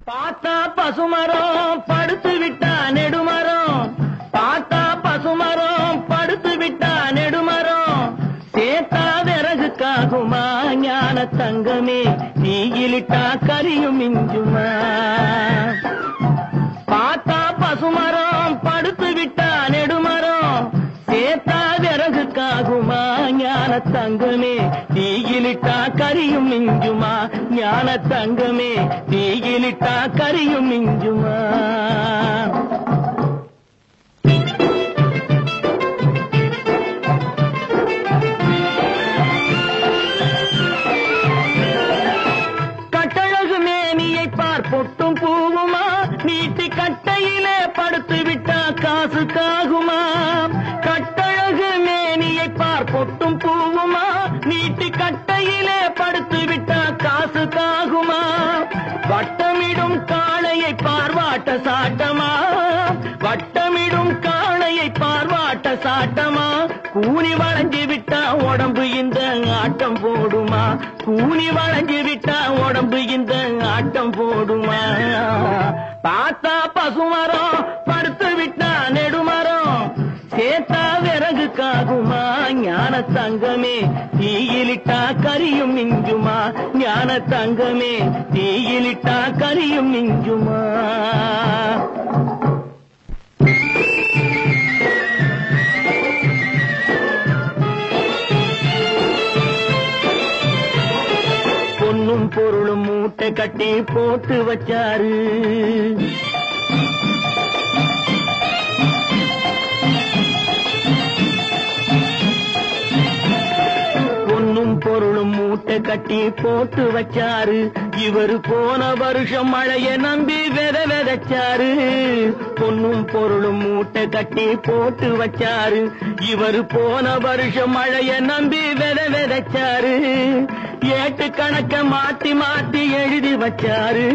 பார்த்தா பசுமரம் படுத்து விட்டா நெடுமரம், பார்த்தா பசுமரம் படுத்து விட்டா நெடுமரம், சேத்தா விறகுக்காகுமா ஞான தங்கமே, தீயிலிட்டா கரியும் மிஞ்சுமா. பார்த்தா பசுமரம் படுத்து விட்டா நெடுமரம், சேத்தா விறகுக்காகுமா ஞான தங்கமே, தீயிலிட்டா கரியும் மிஞ்சுமா. ஞான தங்கமே, தீயிலிட்டா கரியும் மிஞ்சுமா. கட்டழகு மேனியை பார் பொட்டும் பூவுமா, நீட்டி கட்டையிலே படுத்து விட்டா காசுக்காகுமா. கட்டழகு மேனியை பார் பொட்டும் பூவுமா, நீட்டி கட்டையிலே படுத்து விட்டா காசுக்காகுமா. வட்டமிடும் காளையை பார்வாட்ட சாட்டமா, வட்டமிடும் காளையை பார்வாட்ட சாட்டமா. கூனி வளைஞ்சு விட்டா உடம்பு இந்த ஆட்டம் போடுமா, கூனி வளைஞ்சு விட்டா உடம்பு இந்த ஆட்டம் போடுமா. பார்த்தா பசுமரம் படுத்து விட்டா நெடுமரம், சேத்தா விறகுக்காகுமா ஞான தங்கமே, தீயிலிட்டா கரியும் மிஞ்சுமா. ஞான தங்கமே, தீயிலிட்டா கரியும் மிஞ்சுமா. பொன்னும் பொருளும் மூட்டை கட்டி போட்டு வச்சாரு, பொன்னும் பொருளும் மூட்டை கட்டி போட்டு வச்சாரு. இவரு போன வருஷம் மழைய நம்பி விதைச்சாரு. பொன்னும் பொருளும் மூட்டை கட்டி போட்டு வச்சாரு. இவரு போன வருஷம் மழைய நம்பி விதைச்சாரு. ஏட்டு கணக்க மாத்தி மாத்தி எழுதி வச்சாரு,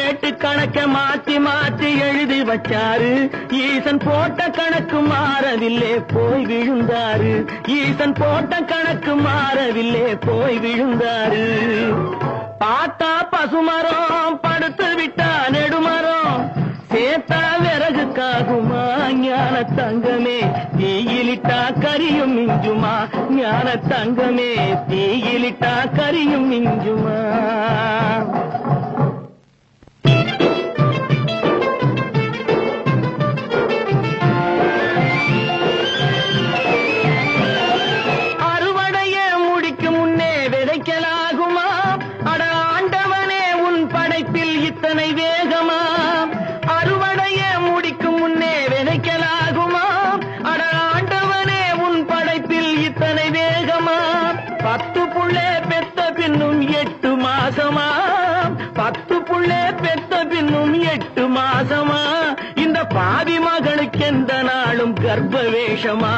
ஏட்டு கணக்க மாத்தி மாத்தி எழுதி வச்சாரு. ஈசன் போட்ட கணக்கு மாறவில்லை போய் விழுந்தாரு, ஈசன் போட்ட கணக்கு மாறவில்லை போய் விழுந்தாரு. பார்த்தா பசுமரம் படுத்து விட்டா நெடுமரம், சேத்தா விறகுக்காகுமா ஞான தங்கமே, தீயிலிட்டா கரியும் மிஞ்சுமா. ஞான தங்கமே, தீயிலிட்டா கரியும் மிஞ்சுமா. அறுவடைய முடிக்கும் முன்னே விதைக்கலாகுமா, அட ஆண்டவனே உன் படைப்பில் இத்தனை வேகமா. அறுவடைய முடிக்கும் முன்னே விதைக்கலாகுமா, அட ஆண்டவனே உன் படைப்பில் இத்தனை வேகமா. 10 புள்ளே பெத்த பின்னும் 8 மாசமா, 10 புள்ளே பெத்த பின்னும் 8 மாசமா. இந்த பாவி மகளுக்கு எந்த நாளும் கர்ப்ப வேஷமா,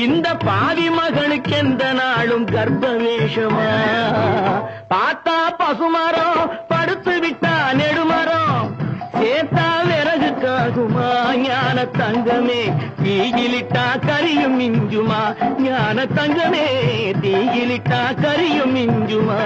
இந்த பாவி மகளுக்கு எந்த நாளும் கர்ப்ப வேஷமா. பார்த்தா பசுமரம் படுத்து விட்டா நெடுமரம், சேத்தா விறகுக்காகுமா ஞான தங்கமே, தீயிலிட்டா கரியும் மிஞ்சுமா. ஞான தங்கமே, தீயிலிட்டா கரியும் மிஞ்சுமா.